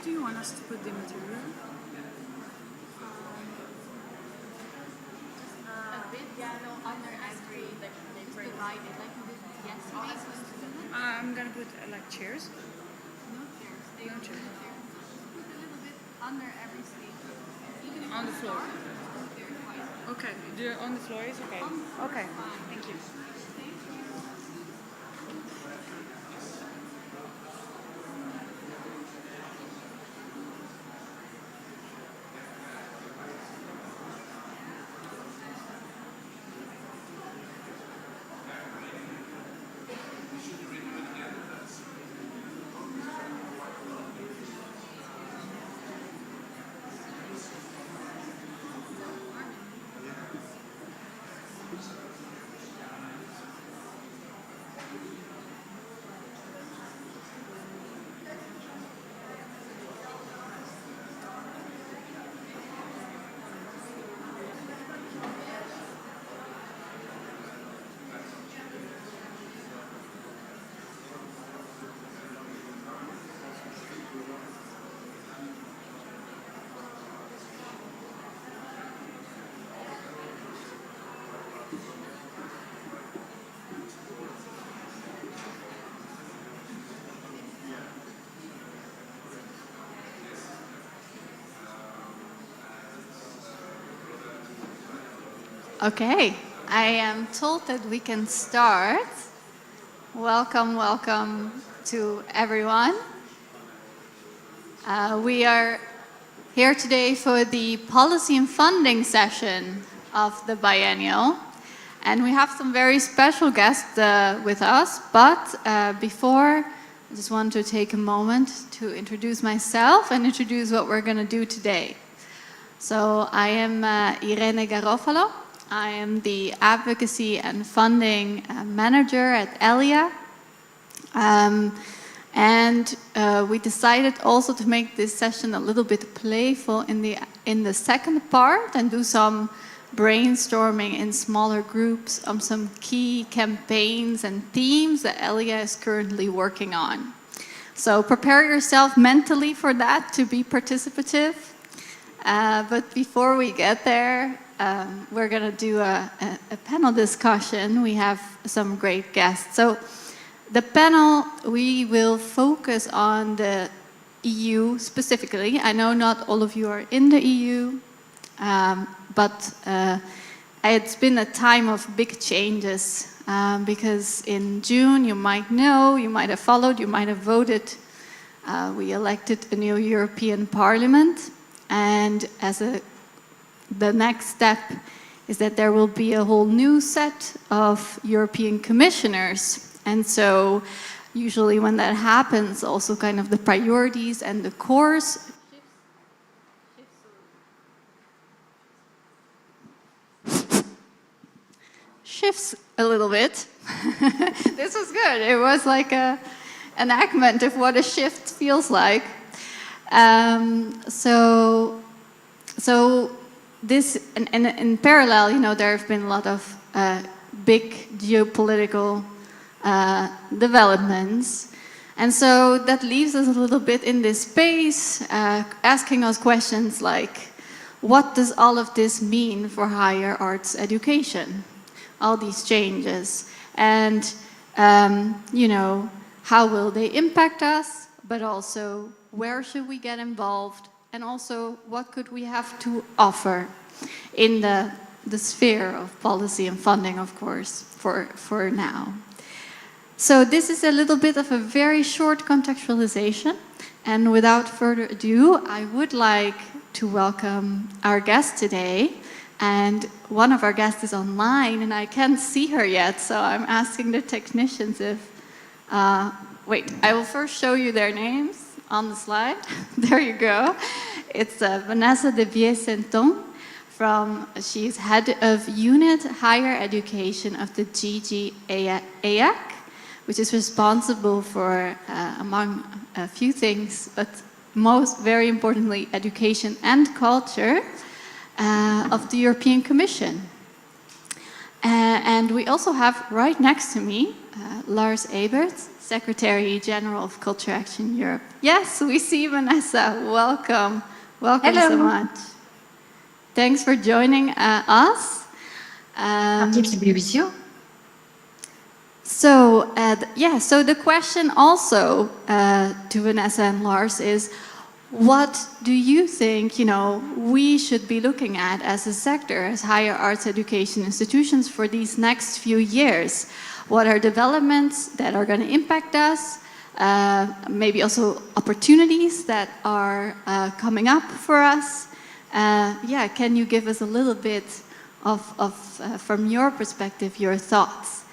do you want us to put the material? Under every, like, they provided, like you did yesterday. I'm gonna put like chairs. No chairs. No chairs. Put a little bit under every seat. On the floor. Okay. On the floor is okay. Okay. Thank you. Okay, I am told that we can start. Welcome, welcome to everyone. We are here today for the policy and funding session of the biennial. And we have some very special guests with us. But before, I just want to take a moment to introduce myself and introduce what we're going to do today. So I am Irene Garofalo. I am the Advocacy and Funding Manager at ELIA. And we decided also to make this session a little bit playful in the second part and do some brainstorming in smaller groups on some key campaigns and themes that ELIA is currently working on. So prepare yourself mentally for that, to be participative. But before we get there, we're going to do a panel discussion. We have some great guests. So the panel, we will focus on the EU specifically. I know not all of you are in the EU, but it's been a time of big changes because in June, you might know, you might have followed, you might have voted. We elected a new European Parliament, and the next step is that there will be a whole new set of European commissioners. And so usually when that happens, also kind of the priorities and the course shifts a little bit. This was good. It was like an enactment of what a shift feels like. So this, and in parallel, you know, there have been a lot of big geopolitical developments. And so that leaves us a little bit in this space, asking us questions like, what does all of this mean for higher arts education? All these changes. And, you know, how will they impact us? But also, where should we get involved? And also, what could we have to offer in the sphere of policy and funding, of course, for now. So this is a little bit of a very short contextualization. And without further ado, I would like to welcome our guest today. And one of our guests is online, and I can't see her yet, so I'm asking the technicians if... wait, I will first show you their names on the slide. There you go. It's Vanessa Debiais-Sainton. She's head of Unit Higher Education of the GGAAC, which is responsible for, among a few things, but very importantly, education and culture of the European Commission. And we also have right next to me Lars Ebert, Secretary General of Culture Action Europe. Yes, we see Vanessa. Welcome. Welcome Hello. so much. Thanks for joining us. Happy to be with you. So the question also to Vanessa and Lars is, what do you think, we should be looking at as a sector, as higher arts education institutions for these next few years? What are developments that are going to impact us? Maybe also opportunities that are coming up for us? Can you give us a little bit of from your perspective, your thoughts?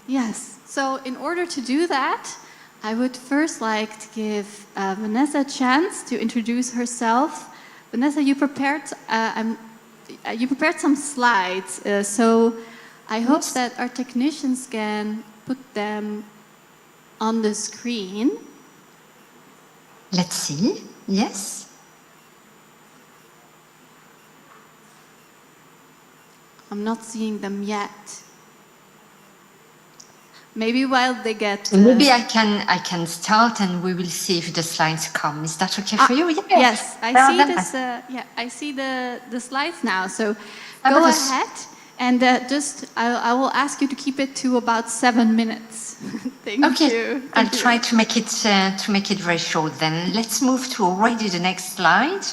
Yes, so in order to do that, I would first like to give Vanessa a chance to introduce herself. Vanessa, you prepared some slides, so I hope that our technicians can put them on the screen. Let's see. Yes. I'm not seeing them yet. Maybe while they get... Maybe I can start and we will see if the slides come. Is that okay for you? Yes, I see the slides now. So go ahead and I will ask you to keep it to about 7 minutes. Thank you. I'll try to make it very short then. Let's move to already the next slide.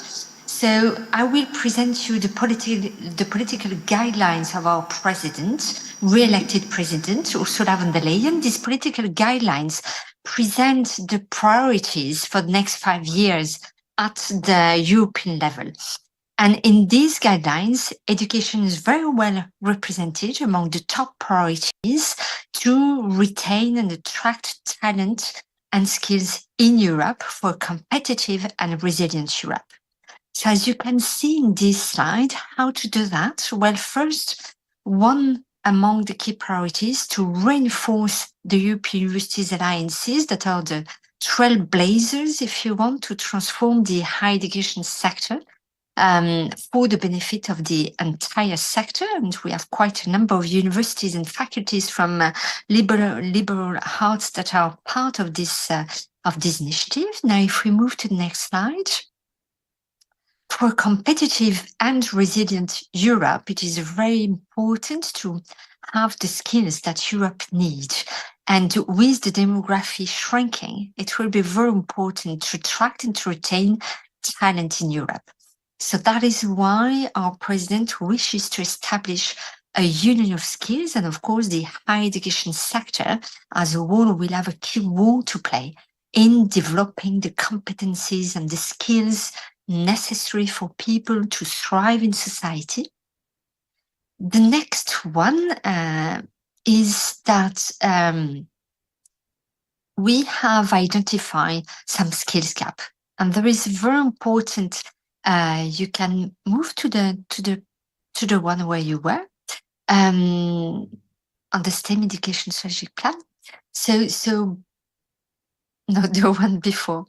So I will present you the political guidelines of our president, re-elected president, Ursula von der Leyen. These political guidelines present the priorities for the next 5 years at the European level. And in these guidelines, education is very well represented among the top priorities to retain and attract talent and skills in Europe for a competitive and resilient Europe. So as you can see in this slide, how to do that? Well, first, one among the key priorities to reinforce the European Universities Alliances that are the trailblazers, if you want, to transform the higher education sector for the benefit of the entire sector. And we have quite a number of universities and faculties from liberal arts that are part of this initiative. Now, if we move to the next slide. For a competitive and resilient Europe, it is very important to have the skills that Europe needs. And with the demography shrinking, it will be very important to attract and to retain talent in Europe. So that is why our president wishes to establish a union of skills. And of course, the higher education sector as a whole will have a key role to play in developing the competencies and the skills necessary for people to thrive in society. The next one is that we have identified some skills gap, and there is very important. You can move to the one where you were on the STEM education strategic plan. So no, the one before.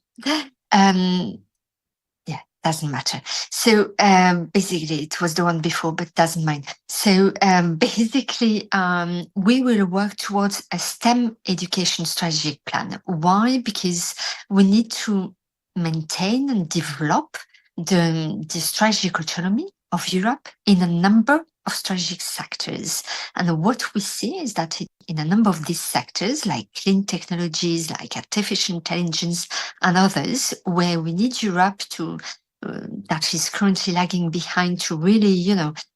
Doesn't matter. So basically, it was the one before, but doesn't mind. So basically, we will work towards a STEM education strategic plan. Why? Because we need to maintain and develop the strategic autonomy of Europe in a number of strategic sectors. And what we see is that in a number of these sectors, like clean technologies, like artificial intelligence and others, where we need Europe to that is currently lagging behind to really,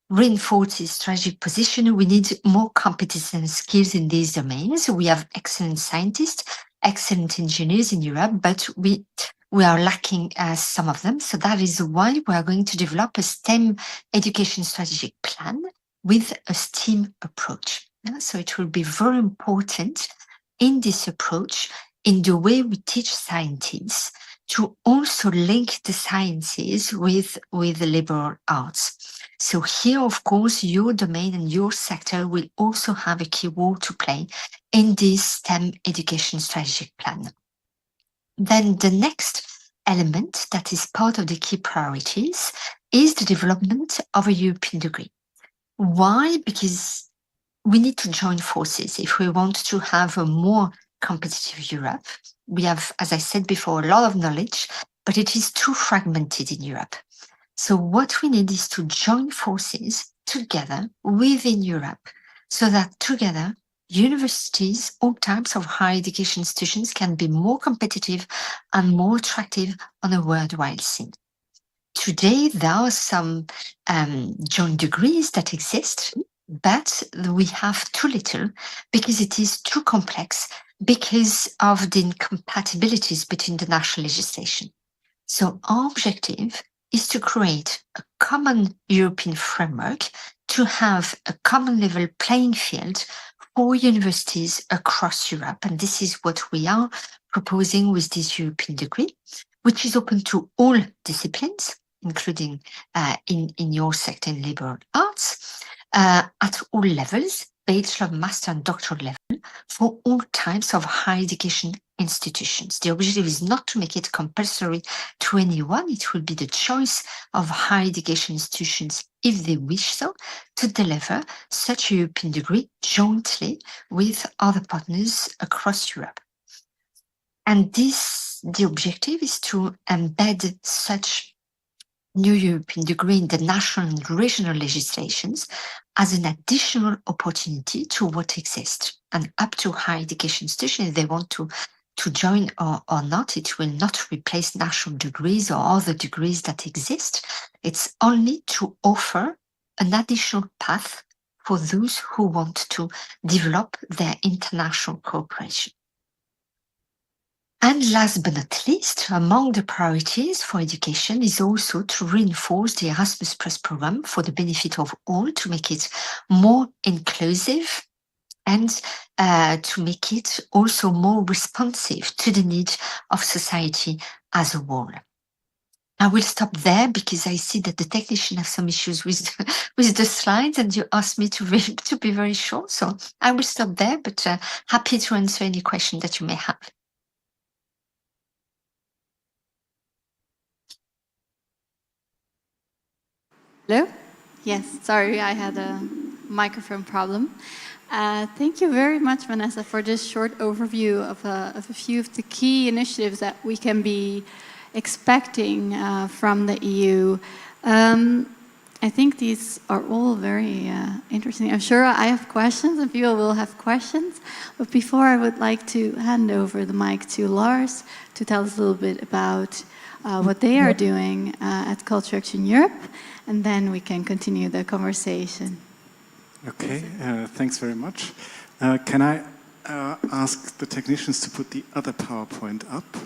reinforce its strategic position. We need more competence and skills in these domains. We have excellent scientists, excellent engineers in Europe, but we are lacking some of them. So that is why we are going to develop a STEM education strategic plan with a STEAM approach. So it will be very important in this approach, in the way we teach scientists, to also link the sciences with the liberal arts. So here, of course, your domain and your sector will also have a key role to play in this STEM education strategic plan. Then the next element that is part of the key priorities is the development of a European degree. Why? Because we need to join forces if we want to have a more competitive Europe. We have, as I said before, a lot of knowledge, but it is too fragmented in Europe. So what we need is to join forces together within Europe so that together universities, all types of higher education institutions can be more competitive and more attractive on a worldwide scene. Today, there are some joint degrees that exist, but we have too little because it is too complex because of the incompatibilities between the national legislation. So our objective is to create a common European framework to have a common level playing field for universities across Europe. And this is what we are proposing with this European degree, which is open to all disciplines, including in your sector in liberal arts, at all levels, bachelor, master, and doctoral level, for all types of higher education institutions. The objective is not to make it compulsory to anyone. It will be the choice of higher education institutions, if they wish so, to deliver such a European degree jointly with other partners across Europe. And the objective is to embed such new European degree in the national and regional legislations as an additional opportunity to what exists. And up to higher education institutions, if they want to join or not, it will not replace national degrees or other degrees that exist. It's only to offer an additional path for those who want to develop their international cooperation. And last but not least, among the priorities for education is also to reinforce the Erasmus Plus program for the benefit of all, to make it more inclusive and to make it also more responsive to the needs of society as a whole. I will stop there because I see that the technician has some issues with the slides, and you asked me to be very short. So I will stop there, but happy to answer any question that you may have. Hello? Yes, sorry, I had a microphone problem. Thank you very much, Vanessa, for this short overview of a few of the key initiatives that we can be expecting from the EU. I think these are all very interesting. I'm sure I have questions and people will have questions. But before, I would like to hand over the mic to Lars to tell us a little bit about what they are doing at Culture Action Europe, and then we can continue the conversation. Okay, thanks very much. Can I ask the technicians to put the other PowerPoint up?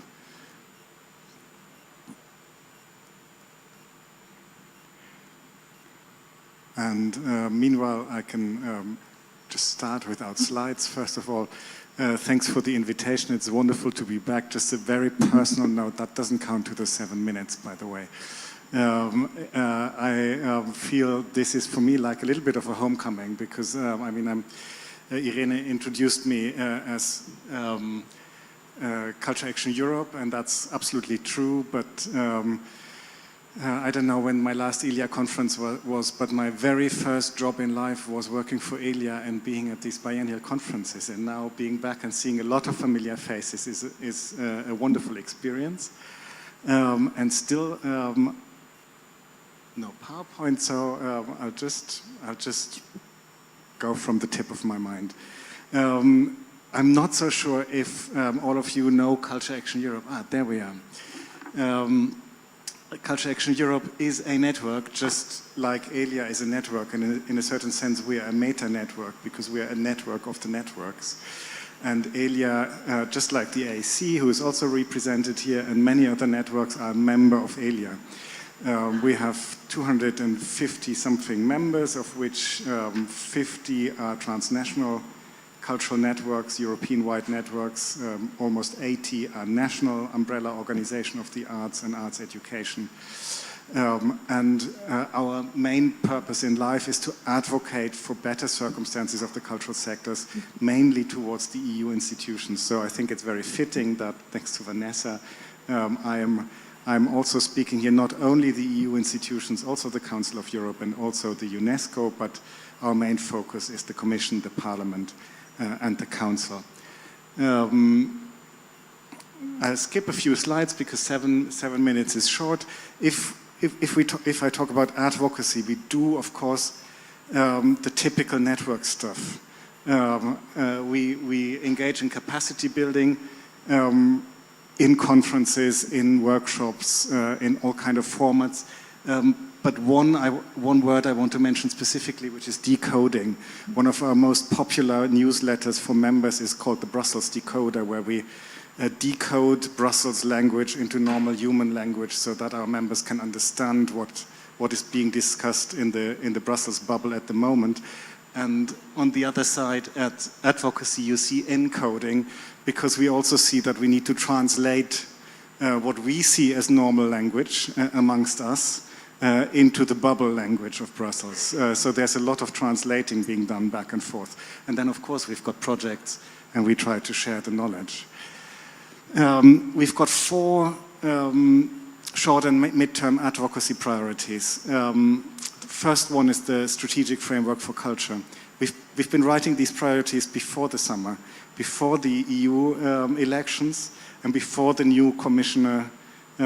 And meanwhile, I can just start without slides. First of all, thanks for the invitation. It's wonderful to be back. Just a very personal note, that doesn't count to the 7 minutes, by the way. I feel this is for me like a little bit of a homecoming because, I mean, Irene introduced me as Culture Action Europe, and that's absolutely true, but I don't know when my last ELIA conference was, but my very first job in life was working for ELIA and being at these biennial conferences, and now being back and seeing a lot of familiar faces is a wonderful experience. And still, no PowerPoint, so I'll just go from the tip of my mind. I'm not so sure if all of you know Culture Action Europe. There we are. Culture Action Europe is a network, just like ELIA is a network, and in a certain sense we are a meta-network because we are a network of the networks. And ELIA, just like the AC, who is also represented here, and many other networks are a member of ELIA. We have 250-something members, of which 50 are transnational cultural networks, European-wide networks. Almost 80 are national umbrella organization of the arts and arts education. Our main purpose in life is to advocate for better circumstances of the cultural sectors, mainly towards the EU institutions. So I think it's very fitting that, thanks to Vanessa, I'm also speaking here not only the EU institutions, also the Council of Europe and also the UNESCO, but our main focus is the Commission, the Parliament, and the Council. I'll skip a few slides because 7 minutes is short. If I talk about advocacy, we do, of course, the typical network stuff. We engage in capacity building in conferences, in workshops, in all kind of formats. But one word I want to mention specifically, which is decoding. One of our most popular newsletters for members is called the Brussels Decoder, where we decode Brussels language into normal human language so that our members can understand what is being discussed in the Brussels bubble at the moment. And on the other side, at Advocacy, you see encoding, because we also see that we need to translate what we see as normal language amongst us into the bubble language of Brussels. So there's a lot of translating being done back and forth. And then, of course, we've got projects, and we try to share the knowledge. We've got 4 short and mid-term advocacy priorities. The first one is the strategic framework for culture. We've been writing these priorities before the summer, before the EU elections, and before the new commissioner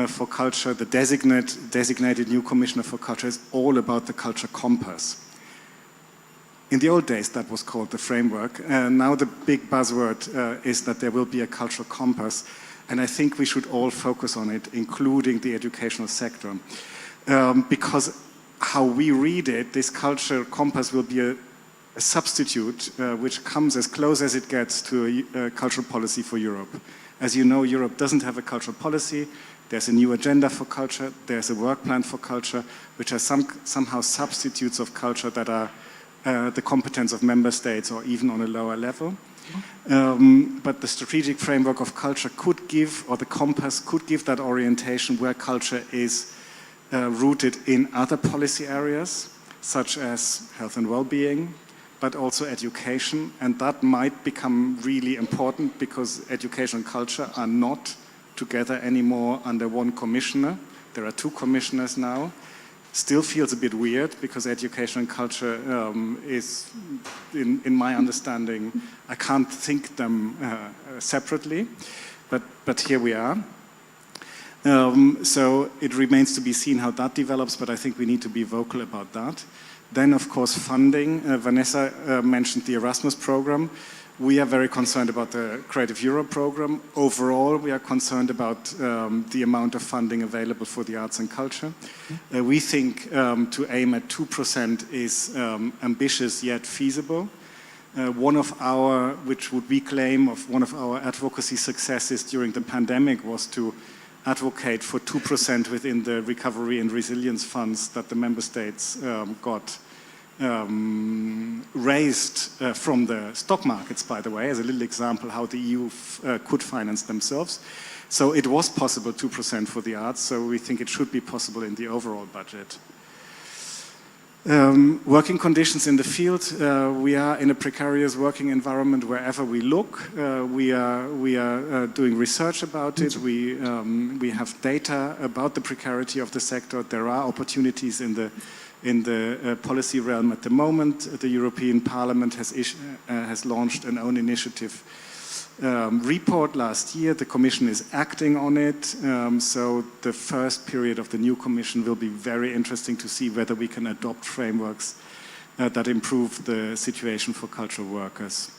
for culture, the designated new commissioner for culture, is all about the culture compass. In the old days, that was called the framework. Now the big buzzword is that there will be a cultural compass. And I think we should all focus on it, including the educational sector. Because how we read it, this cultural compass will be a substitute which comes as close as it gets to a cultural policy for Europe. As you know, Europe doesn't have a cultural policy. There's a new agenda for culture. There's a work plan for culture, which are somehow substitutes of culture that are the competence of member states or even on a lower level. But the strategic framework of culture could give, or the compass could give, that orientation where culture is rooted in other policy areas, such as health and well-being, but also education. And that might become really important because education and culture are not together anymore under one commissioner. There are 2 commissioners now. Still feels a bit weird because education and culture is, in my understanding, I can't think them separately, but here we are. So it remains to be seen how that develops, but I think we need to be vocal about that. Then, of course, funding. Vanessa mentioned the Erasmus program. We are very concerned about the Creative Europe program. Overall, we are concerned about the amount of funding available for the arts and culture. We think to aim at 2% is ambitious yet feasible. One of our, which would we claim, of one of our advocacy successes during the pandemic was to advocate for 2% within the recovery and resilience funds that the member states got raised from the stock markets, by the way, as a little example how the EU could finance themselves. So it was possible 2% for the arts, so we think it should be possible in the overall budget. Working conditions in the field. We are in a precarious working environment wherever we look. We are doing research about it. We have data about the precarity of the sector. There are opportunities in the policy realm at the moment. The European Parliament has launched an own initiative report last year. The Commission is acting on it. So the first period of the new Commission will be very interesting to see whether we can adopt frameworks that improve the situation for cultural workers.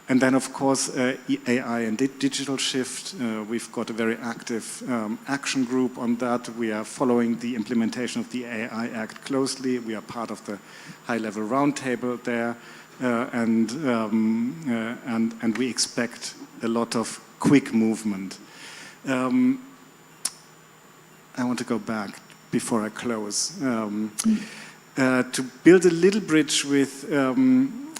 And then, of course, AI and digital shift. We've got a very active action group on that. We are following the implementation of the AI Act closely. We are part of the high-level roundtable there. And we expect a lot of quick movement. I want to go back before I close. To build a little bridge with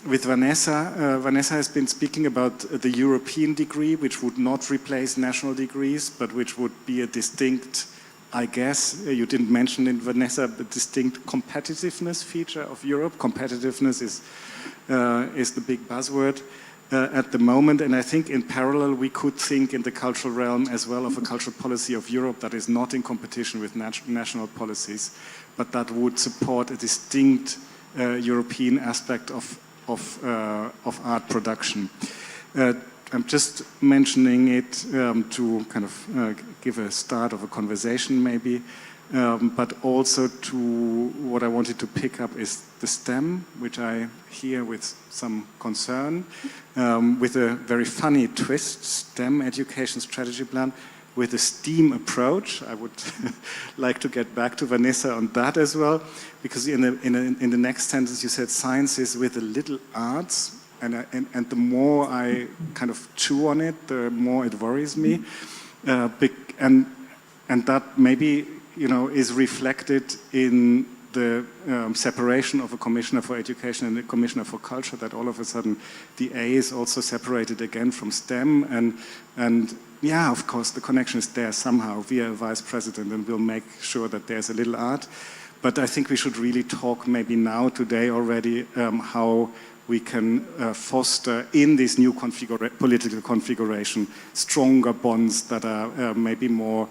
Vanessa. Vanessa has been speaking about the European degree, which would not replace national degrees, but which would be a distinct, I guess, you didn't mention it, Vanessa, the distinct competitiveness feature of Europe. Competitiveness is the big buzzword at the moment, and I think in parallel we could think in the cultural realm as well of a cultural policy of Europe that is not in competition with national policies, but that would support a distinct European aspect of art production. I'm just mentioning it to kind of give a start of a conversation maybe, but also to what I wanted to pick up is the STEM, which I hear with some concern, with a very funny twist, STEM Education Strategy Plan, with a STEAM approach. I would like to get back to Vanessa on that as well, because in the next sentence you said sciences with a little arts, and the more I kind of chew on it, the more it worries me, and that maybe is reflected in the separation of a commissioner for education and a commissioner for culture, that all of a sudden the A is also separated again from STEM, and yeah, of course, the connection is there somehow via a vice president, and we'll make sure that there's a little art. But I think we should really talk maybe now, today already, how we can foster in this new political configuration stronger bonds that are maybe more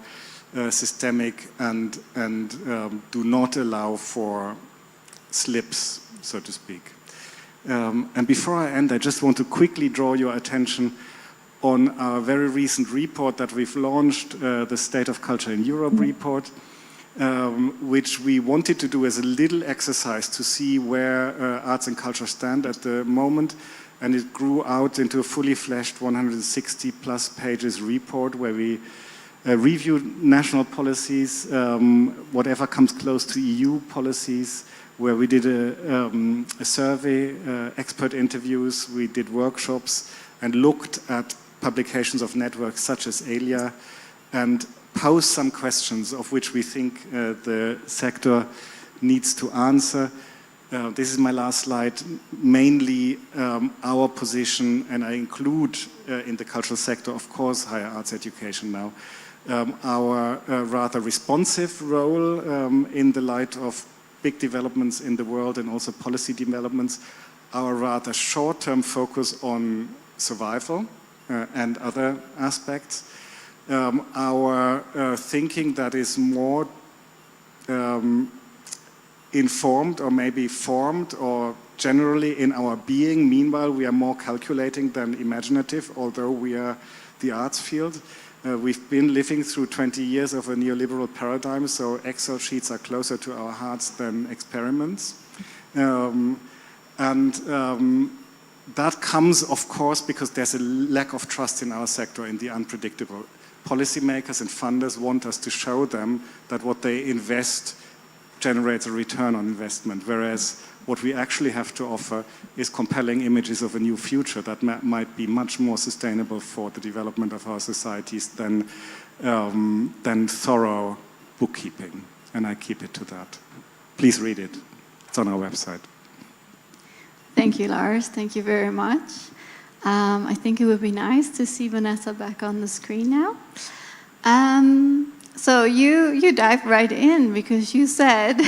systemic and do not allow for slips, so to speak. And before I end, I just want to quickly draw your attention on our very recent report that we've launched, the State of Culture in Europe report, which we wanted to do as a little exercise to see where arts and culture stand at the moment. And it grew out into a fully fleshed 160 plus pages report where we reviewed national policies, whatever comes close to EU policies, where we did a survey, expert interviews, we did workshops, and looked at publications of networks such as ELIA, and posed some questions of which we think the sector needs to answer. This is my last slide, mainly our position, and I include in the cultural sector, of course, higher arts education now, our rather responsive role in the light of big developments in the world and also policy developments, our rather short-term focus on survival and other aspects, our thinking that is more informed or maybe formed or generally in our being. Meanwhile, we are more calculating than imaginative, although we are the arts field. We've been living through 20 years of a neoliberal paradigm, so Excel sheets are closer to our hearts than experiments. That comes, of course, because there's a lack of trust in our sector, in the unpredictable. Policymakers and funders want us to show them that what they invest generates a return on investment, whereas what we actually have to offer is compelling images of a new future that might be much more sustainable for the development of our societies than thorough bookkeeping. And I keep it to that. Please read it. It's on our website. Thank you, Lars. Thank you very much. I think it would be nice to see Vanessa back on the screen now. So you dived right in because you said,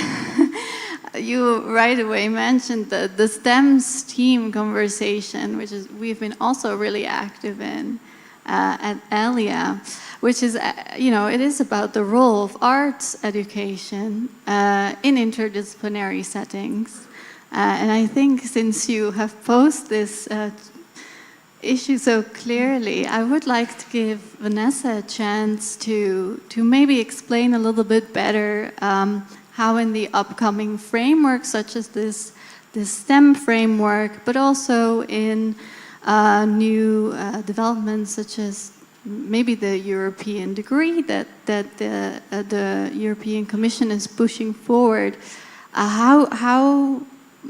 you right away mentioned the STEMs team conversation, which is we've been also really active in at ELIA, which is, it is about the role of arts education in interdisciplinary settings. And I think since you have posed this issue so clearly, I would like to give Vanessa a chance to maybe explain a little bit better how in the upcoming framework, such as this STEM framework, but also in new developments such as maybe the European degree that the European Commission is pushing forward, how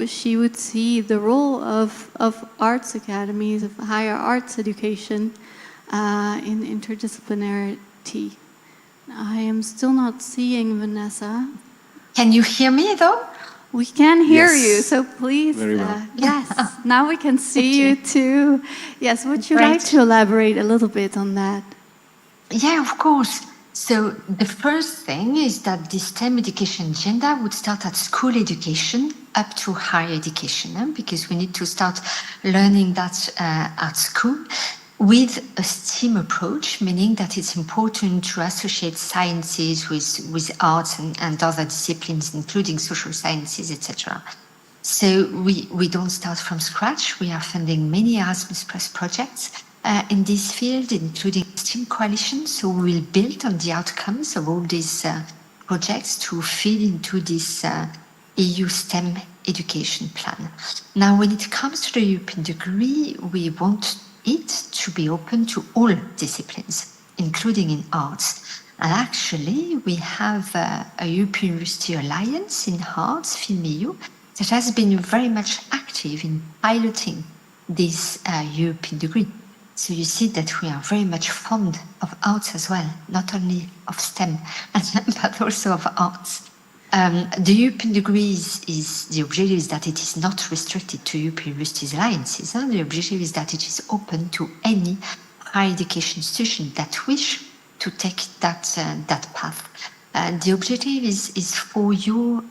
she would see the role of arts academies, of higher arts education in interdisciplinarity. I am still not seeing Vanessa. Can you hear me though? We can hear Yes. you, so please. Very well. Yes, now we can see you too. Yes, would you like to elaborate a little bit on that? Yeah, of course. So the first thing is that the STEM education agenda would start at school education up to higher education, because we need to start learning that at school with a STEAM approach, meaning that it's important to associate sciences with arts and other disciplines, including social sciences, etc. So we don't start from scratch. We are funding many Erasmus Plus projects in this field, including STEAM coalitions. So we will build on the outcomes of all these projects to feed into this EU STEM education plan. Now, when it comes to the European degree, we want it to be open to all disciplines, including in arts. And actually, we have a European University Alliance in arts, FilmEU, that has been very much active in piloting this European degree. So you see that we are very much fond of arts as well, not only of STEM, but also of arts. The European degree the objective is that it is not restricted to European Universities Alliances. The objective is that it is open to any higher education institution that wish to take that path. The objective is for your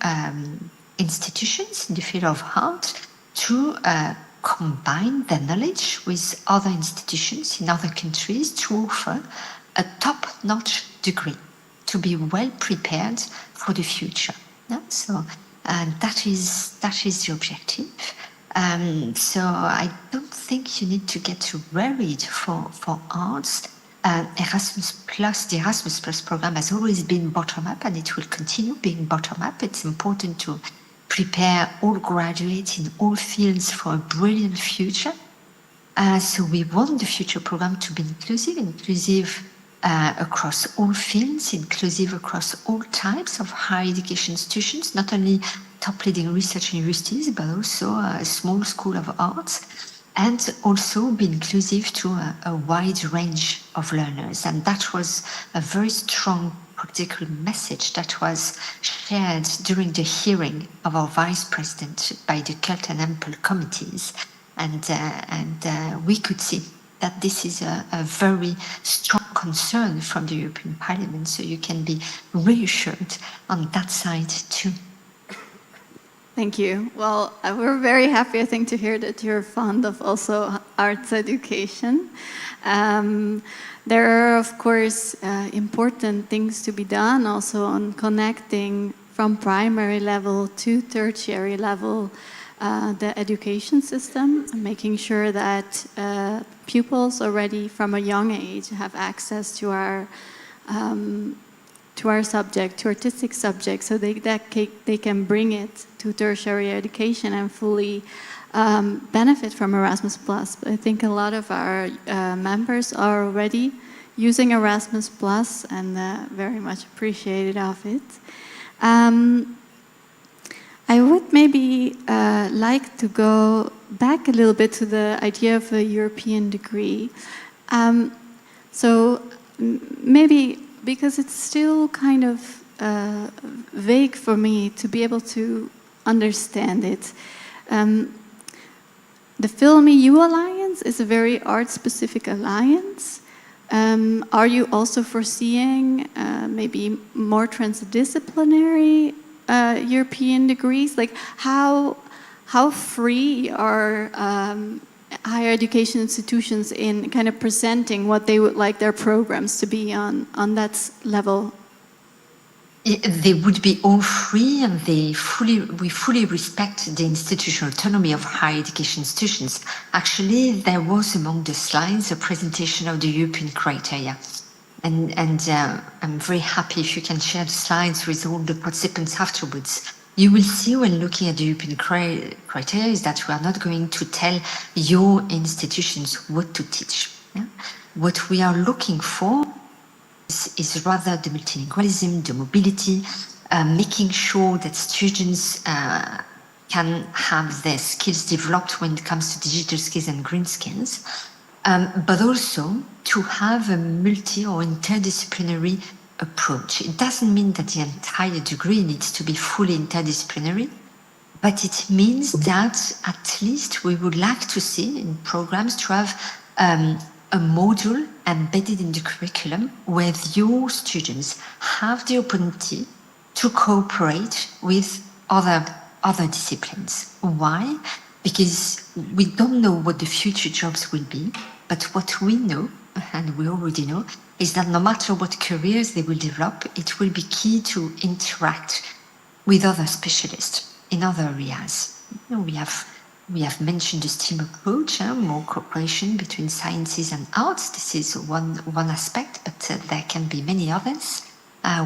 institutions in the field of art to combine their knowledge with other institutions in other countries to offer a top-notch degree, to be well prepared for the future. Yeah? So that is the objective. So I don't think you need to get worried for arts. Erasmus Plus, the Erasmus Plus program has always been bottom-up, and it will continue being bottom-up. It's important to prepare all graduates in all fields for a brilliant future. So we want the future program to be inclusive across all fields, inclusive across all types of higher education institutions, not only top leading research universities, but also a small school of arts, and also be inclusive to a wide range of learners. And that was a very strong political message that was shared during the hearing of our vice president by the Cult and Ample committees. And we could see that this is a very strong concern from the European Parliament, so you can be reassured on that side too. Thank you. Well, we're very happy, I think, to hear that you're fond of also arts education. There are, of course, important things to be done also on connecting from primary level to tertiary level the education system, making sure that pupils already from a young age have access to our subject, to artistic subjects, so they can bring it to tertiary education and fully benefit from Erasmus+. But I think a lot of our members are already using Erasmus+, and very much appreciated of it. I would maybe like to go back a little bit to the idea of a European degree. So maybe, because it's still kind of vague for me to be able to understand it. The FilmEU Alliance is a very art-specific alliance. Are you also foreseeing maybe more transdisciplinary European degrees? Like how free are higher education institutions in kind of presenting what they would like their programs to be on that level? They would be all free, and we fully respect the institutional autonomy of higher education institutions. Actually, there was among the slides a presentation of the European criteria. And I'm very happy if you can share the slides with all the participants afterwards. You will see when looking at the European criteria is that we are not going to tell your institutions what to teach. Yeah? What we are looking for is rather the multilingualism, the mobility, making sure that students can have their skills developed when it comes to digital skills and green skills, but also to have a multi or interdisciplinary approach. It doesn't mean that the entire degree needs to be fully interdisciplinary, but it means that at least we would like to see in programs to have a module embedded in the curriculum where your students have the opportunity to cooperate with other disciplines. Why? Because we don't know what the future jobs will be, but what we know, and we already know, is that no matter what careers they will develop, it will be key to interact with other specialists in other areas. We have We have mentioned the STEAM approach, more cooperation between sciences and arts. This is one aspect, but there can be many others.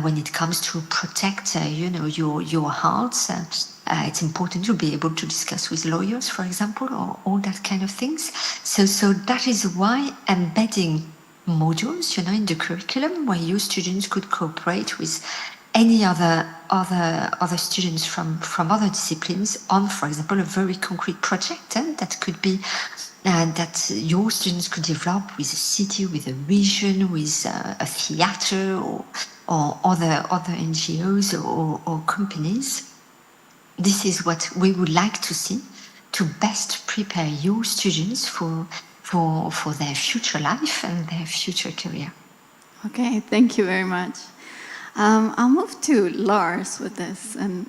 When it comes to protect, your hearts, it's important to be able to discuss with lawyers, for example, or all that kind of things. So that is why embedding modules, in the curriculum where your students could cooperate with any other students from other disciplines on, for example, a very concrete project that could be that your students could develop with a city, with a region, with a theatre, or other NGOs or companies. This is what we would like to see to best prepare your students for their future life and their future career. Okay, thank you very much. I'll move to Lars with this. And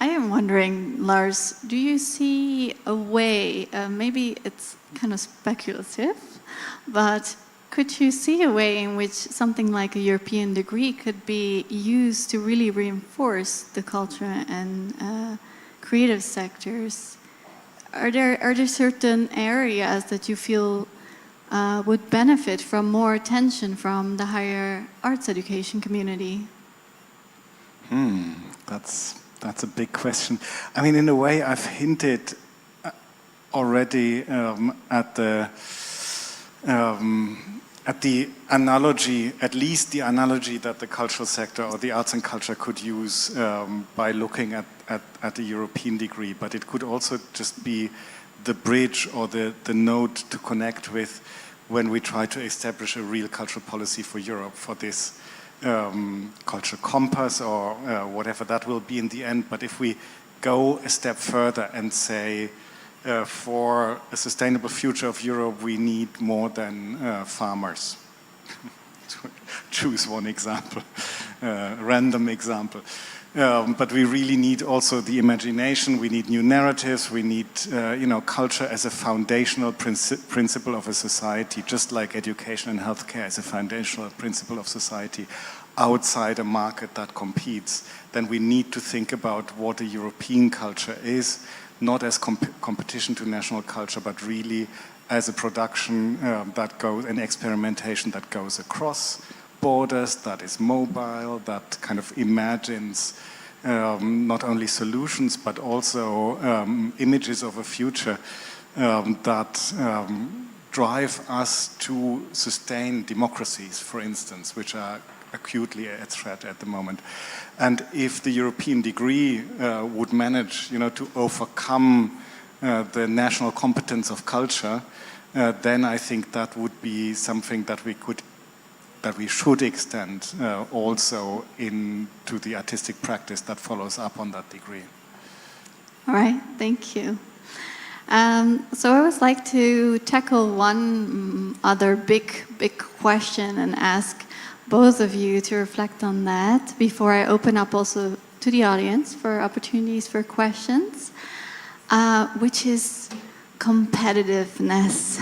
I am wondering, Lars, do you see a way, maybe it's kind of speculative, but could you see a way in which something like a European degree could be used to really reinforce the culture and creative sectors? Are there certain areas that you feel would benefit from more attention from the higher arts education community? That's a big question. I mean, in a way, I've hinted already at the analogy, at least the analogy that the cultural sector or the arts and culture could use by looking at the European degree. But it could also just be the bridge or the node to connect with when we try to establish a real cultural policy for Europe, for this cultural compass or whatever that will be in the end. But if we go a step further and say, for a sustainable future of Europe, we need more than farmers. To choose one example, random example. But we really need also the imagination, we need new narratives, we need culture as a foundational principle of a society, just like education and healthcare as a foundational principle of society outside a market that competes. Then we need to think about what a European culture is, not as competition to national culture, but really as a production that goes, an experimentation that goes across borders, that is mobile, that kind of imagines not only solutions, but also images of a future that drive us to sustain democracies, for instance, which are acutely at threat at the moment. And if the European degree would manage, to overcome the national competence of culture, then I think that would be something that we should extend also into the artistic practice that follows up on that degree. All right, thank you. So I would like to tackle one other big question and ask both of you to reflect on that before I open up also to the audience for opportunities for questions, which is competitiveness.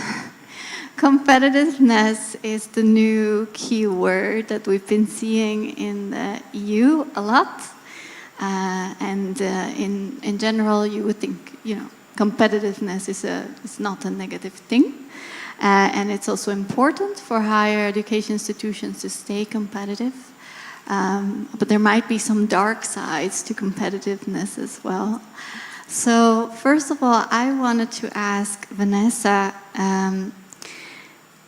Competitiveness is the new key word that we've been seeing in the EU a lot. And in general, you would think, competitiveness is not a negative thing. And it's also important for higher education institutions to stay competitive. But there might be some dark sides to competitiveness as well. So first of all, I wanted to ask Vanessa,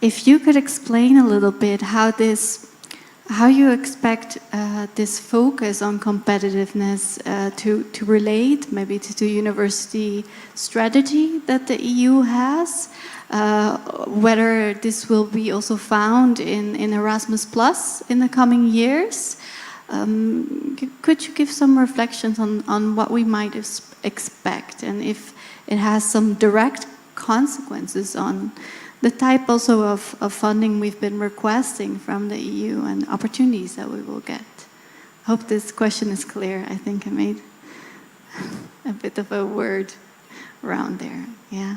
if you could explain a little bit how you expect this focus on competitiveness to relate maybe to the university strategy that the EU has, whether this will be also found in Erasmus Plus in the coming years. Could you give some reflections on what we might expect and if it has some direct consequences on the type also of funding we've been requesting from the EU and opportunities that we will get? I hope this question is clear. I think I made a bit of a word around there. Yeah.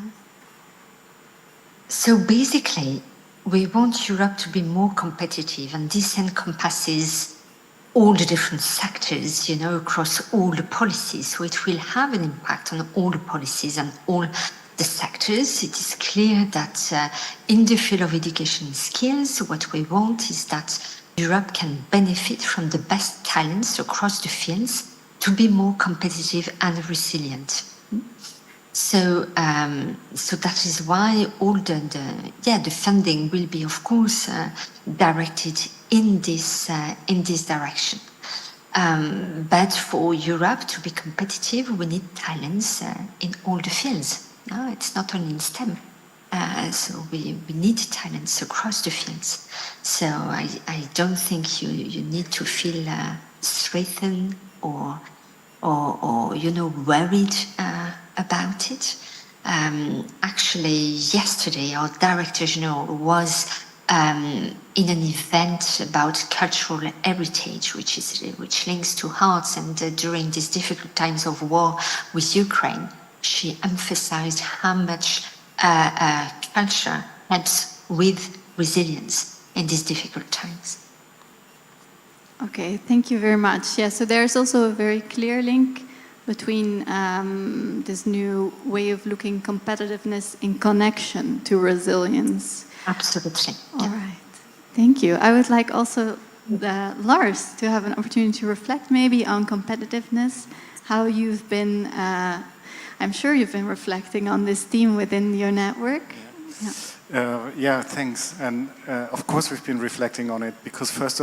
So basically, we want Europe to be more competitive, and this encompasses all the different sectors, you know, across all the policies. So it will have an impact on all the policies and all the sectors. It is clear that in the field of education and skills, what we want is that Europe can benefit from the best talents across the fields to be more competitive and resilient. So, so that is why all the funding will be, of course, directed in this direction. But for Europe to be competitive, we need talents in all the fields. No, it's not only in STEM. So we need talents across the fields. So I don't think you need to feel threatened or you know, worried about it. Actually, yesterday our Director General was in an event about cultural heritage, which links to arts, and during these difficult times of war with Ukraine, she emphasized how much culture helps with resilience in these difficult times. Okay, thank you very much. Yeah, so there's also a very clear link between this new way of looking competitiveness in connection to resilience. Absolutely. All right, thank you. I would like also Lars to have an opportunity to reflect maybe on competitiveness, how you've been, I'm sure you've been reflecting on this theme within your network. Yeah, thanks. And of course we've been reflecting on it because first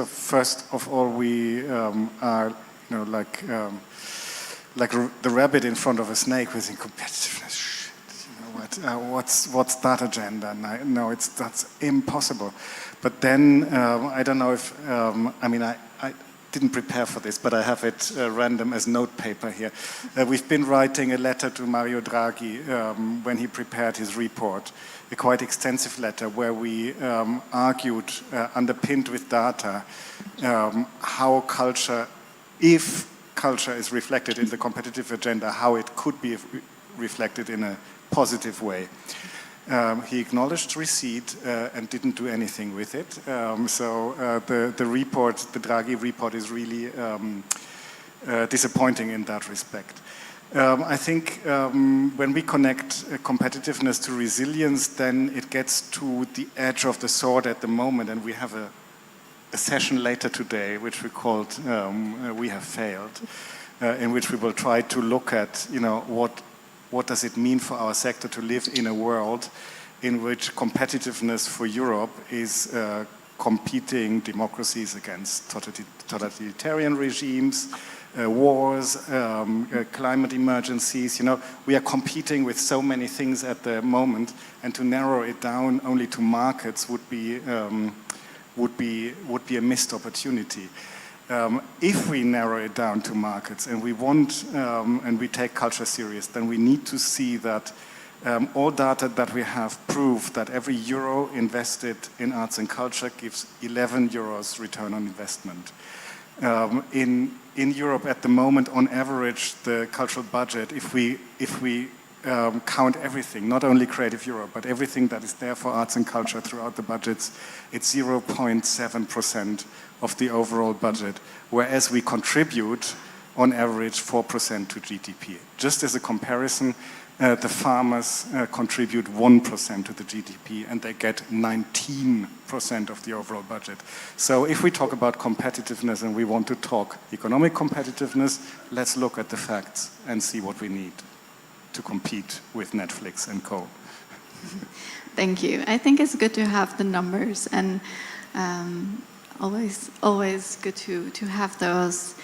of all we are, you know, like the rabbit in front of a snake within competitiveness. Shit, you know what? What's that agenda? No, that's impossible. But then I don't know if I mean I didn't prepare for this, but I have it random as note paper here. We've been writing a letter to Mario Draghi when he prepared his report, a quite extensive letter where we argued, underpinned with data, how culture, if culture is reflected in the competitive agenda, how it could be reflected in a positive way. He acknowledged receipt and didn't do anything with it. So the report, the Draghi report, is really disappointing in that respect. I think when we connect competitiveness to resilience, then it gets to the edge of the sword at the moment, and we have a session later today, which we called "We Have Failed," in which we will try to look at, you know, what does it mean for our sector to live in a world in which competitiveness for Europe is competing democracies against totalitarian regimes, wars, climate emergencies. You know, we are competing with so many things at the moment, and to narrow it down only to markets would be a missed opportunity. If we narrow it down to markets and we want and we take culture serious, then we need to see that all data that we have prove that every euro invested in arts and culture gives 11 euros return on investment. In Europe at the moment, on average, the cultural budget, if we count everything, not only Creative Europe, but everything that is there for arts and culture throughout the budgets, it's 0.7% of the overall budget, whereas we contribute on average 4% to GDP. Just as a comparison, the farmers contribute 1% to the GDP and they get 19% of the overall budget. So if we talk about competitiveness and we want to talk economic competitiveness, let's look at the facts and see what we need to compete with Netflix and co. Thank you. I think it's good to have the numbers, and always good to have those.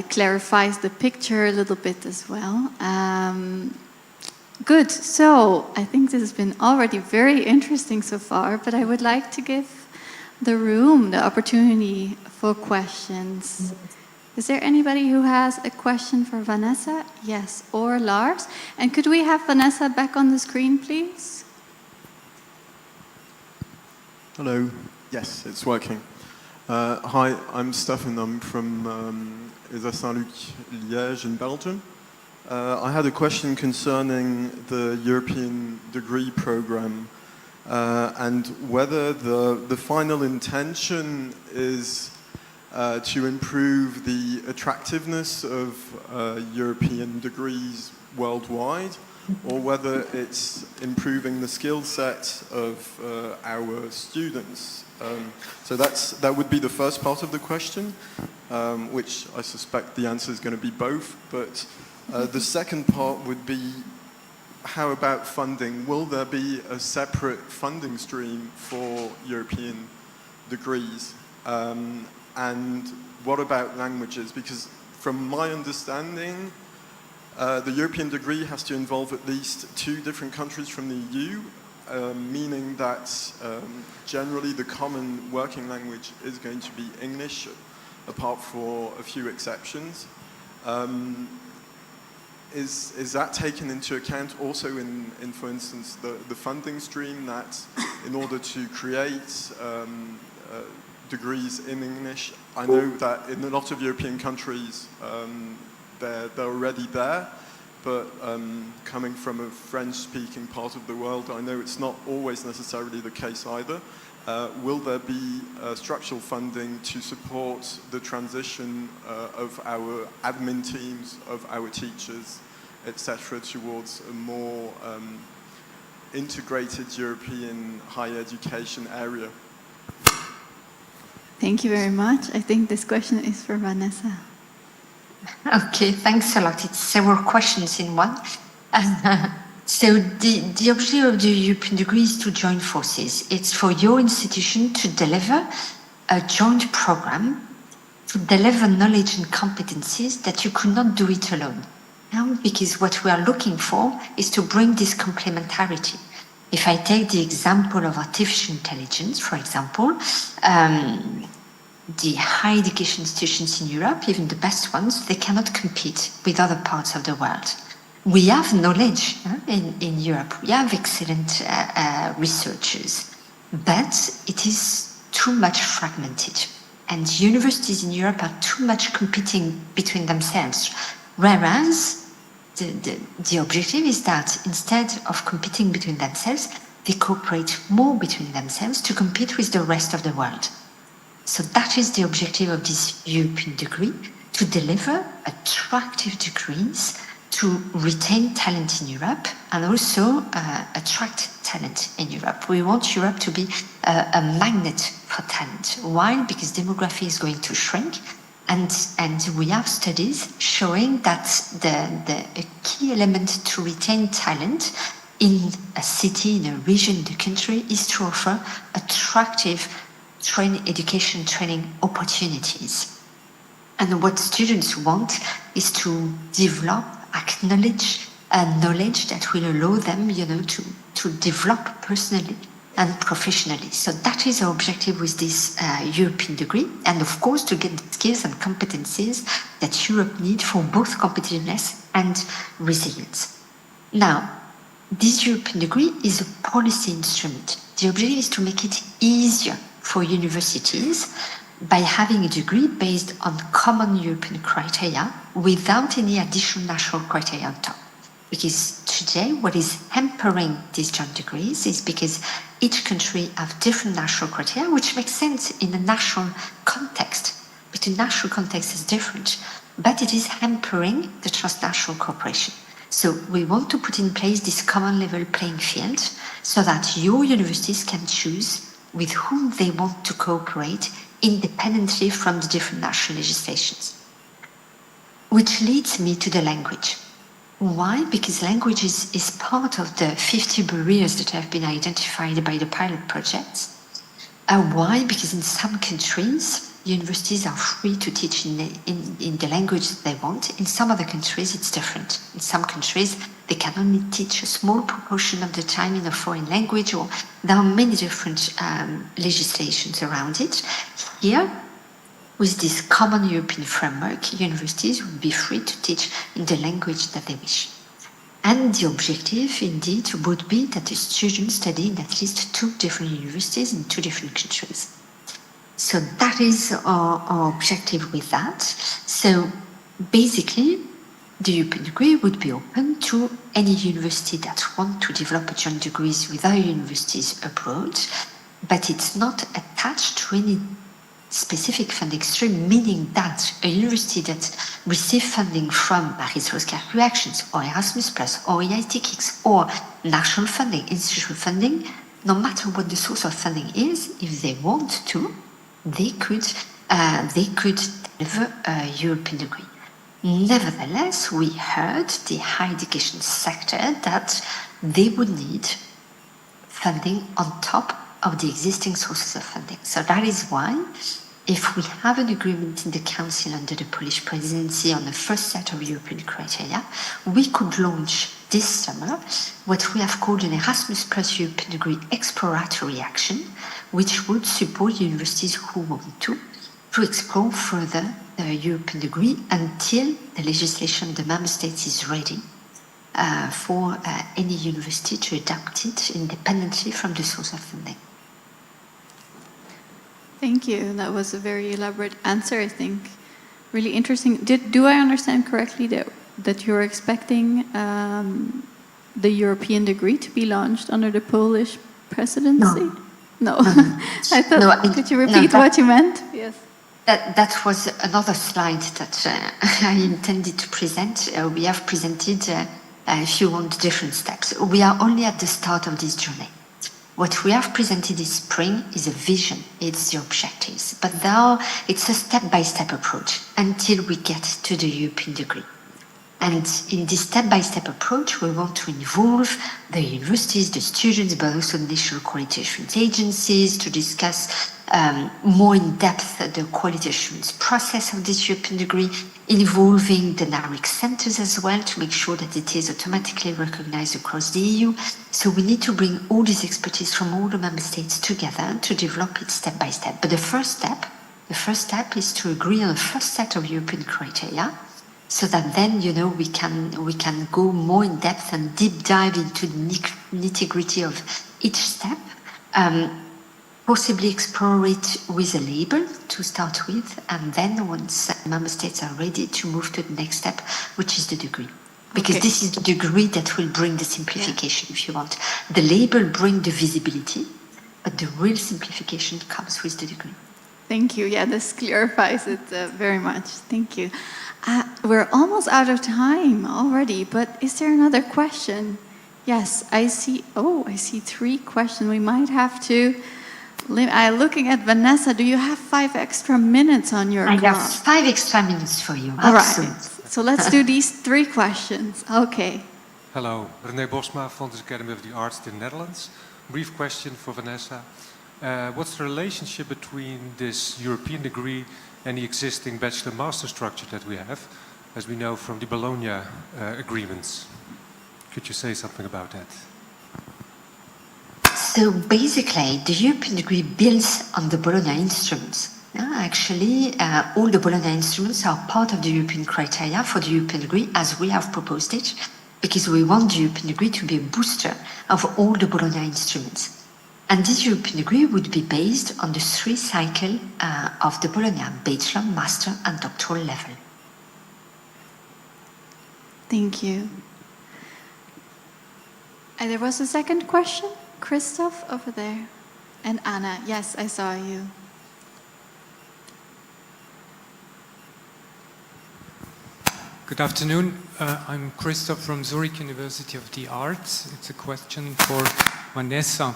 Clarifies the picture a little bit as well. Good. So I think this has been already very interesting so far, but I would like to give the room the opportunity for questions. Is there anybody who has a question for Vanessa? Yes, or Lars? And could we have Vanessa back on the screen, please? Hello. Yes, it's working. Hi, I'm Stefan. I'm from ELIA Saint-Luc, Liège in Belgium. I had a question concerning the European degree program and whether the final intention is to improve the attractiveness of European degrees worldwide, or whether it's improving the skill set of our students. So that would be the first part of the question, which I suspect the answer is going to be both. But the second part would be, how about funding? Will there be a separate funding stream for European degrees? And what about languages? Because from my understanding, the European degree has to involve at least 2 different countries from the EU, meaning that generally the common working language is going to be English, apart from a few exceptions. Is that taken into account also in for instance, the funding stream, that in order to create degrees in English, I know that in a lot of European countries they're already there, but coming from a French-speaking part of the world, I know it's not always necessarily the case either. Will there be structural funding to support the transition of our admin teams, of our teachers, etc., towards a more integrated European higher education area? Thank you very much. I think this question is for Vanessa. Okay, thanks a lot. It's several questions in one. So the objective of the European degree is to join forces. It's for your institution to deliver a joint program, to deliver knowledge and competencies that you could not do it alone. Because what we are looking for is to bring this complementarity. If I take the example of artificial intelligence, for example, the higher education institutions in Europe, even the best ones, they cannot compete with other parts of the world. We have knowledge in Europe. We have excellent researchers, but it is too much fragmented. And universities in Europe are too much competing between themselves. Whereas the objective is that instead of competing between themselves, they cooperate more between themselves to compete with the rest of the world. So that is the objective of this European degree, to deliver attractive degrees, to retain talent in Europe, and also attract talent in Europe. We want Europe to be a magnet for talent. Why? Because demography is going to shrink, and we have studies showing that the key element to retain talent in a city, in a region, in the country, is to offer attractive education training opportunities. And what students want is to develop, acknowledge knowledge that will allow them, to develop personally and professionally. So that is our objective with this European degree, and of course to get the skills and competencies that Europe needs for both competitiveness and resilience. Now, this European degree is a policy instrument. The objective is to make it easier for universities by having a degree based on common European criteria without any additional national criteria on top. Because today, what is hampering these joint degrees is because each country have different national criteria, which makes sense in a national context. But the national context is different, but it is hampering the transnational cooperation. So we want to put in place this common level playing field so that your universities can choose with whom they want to cooperate independently from the different national legislations. Which leads me to the language. Why? Because language is part of the 50 barriers that have been identified by the pilot projects. Why? Because in some countries, universities are free to teach in the language that they want. In some other countries, it's different. In some countries, they can only teach a small proportion of the time in a foreign language, or there are many different legislations around it. Here, with this common European framework, universities would be free to teach in the language that they wish. And the objective, indeed, would be that the students study in at least 2 different universities in 2 different countries. So that is our objective with that. So basically, the European degree would be open to any university that want to develop joint degrees with other universities abroad, but it's not attached to any specific funding stream, meaning that a university that receives funding from Paris Reactions or Erasmus Plus or EIT Kicks or national funding, institutional funding, no matter what the source of funding is, if they want to, they could deliver a European degree. Nevertheless, we heard the higher education sector that they would need funding on top of the existing sources of funding. So that is why, if we have an agreement in the Council under the Polish presidency on the first set of European criteria, we could launch this summer what we have called an Erasmus Plus European degree exploratory action, which would support universities who want to explore further the European degree until the legislation of the member states is ready for any university to adopt it independently from the source of funding. Thank you. That was a very elaborate answer, I think. Really interesting. Do I understand correctly that you're expecting the European degree to be launched under the Polish presidency? No. I thought, could you repeat what you meant? Yes. That was another slide that I intended to present. We have presented, if you want, different steps. We are only at the start of this journey. What we have presented this spring is a vision, it's the objectives, but now it's a step-by-step approach until we get to the European degree. And in this step-by-step approach, we want to involve the universities, the students, but also the national quality assurance agencies to discuss more in depth the quality assurance process of this European degree, involving the NARIC centers as well to make sure that it is automatically recognized across the EU. So we need to bring all this expertise from all the member states together to develop it step by step. But the first step is to agree on the first set of European criteria, so that then, we can go more in depth and deep dive into the nitty-gritty of each step, possibly explore it with a label to start with, and then once member states are ready to move to the next step, which is the degree. Because this is the degree that will bring the simplification, if you want. The label brings the visibility, but the real simplification comes with the degree. Thank you. Yeah, this clarifies it very much. Thank you. We're almost out of time already, but is there another question? Yes, I see 3 questions. We might have to... looking at Vanessa, do you have 5 extra minutes on your clock? I have 5 extra minutes for you. All right. So let's do these 3 questions. Okay. Hello, René Bosma from the Academy of the Arts in the Netherlands. Brief question for Vanessa. What's the relationship between this European degree and the existing bachelor-master structure that we have, as we know from the Bologna agreements? Could you say something about that? So basically, the European degree builds on the Bologna instruments. Actually, all the Bologna instruments are part of the European criteria for the European degree as we have proposed it, because we want the European degree to be a booster of all the Bologna instruments. And this European degree would be based on the 3 cycles of the Bologna, bachelor, master, and doctoral level. Thank you. And there was a second question? Christoph over there. And Anna, yes, I saw you. Good afternoon. I'm Christoph from Zurich University of the Arts. It's a question for Vanessa.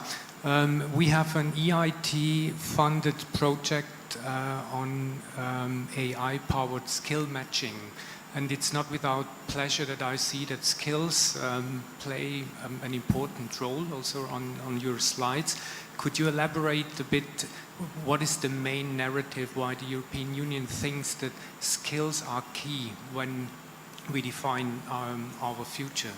We have an EIT-funded project on AI-powered skill matching. And it's not without pleasure that I see that skills play an important role also on your slides. Could you elaborate a bit, what is the main narrative why the European Union thinks that skills are key when we define our future?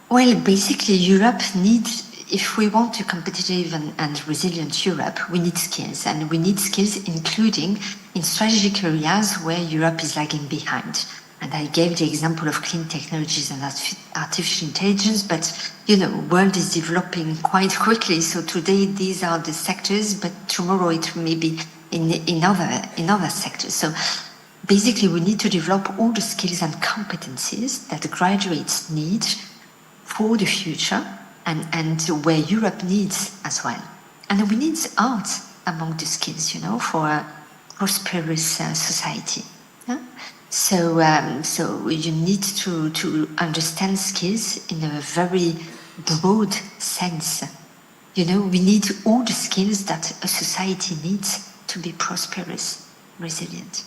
Well, basically Europe needs, if we want a competitive and resilient Europe, we need skills, and we need skills including in strategic areas where Europe is lagging behind. And I gave the example of clean technologies and artificial intelligence, but the world is developing quite quickly. So today these are the sectors, but tomorrow it may be in other sectors. So basically we need to develop all the skills and competencies that the graduates need for the future, and where Europe needs as well. And we need art. among the skills, you know, for a prosperous society. Yeah? So you need to understand skills in a very broad sense. You know, we need all the skills that a society needs to be prosperous, resilient.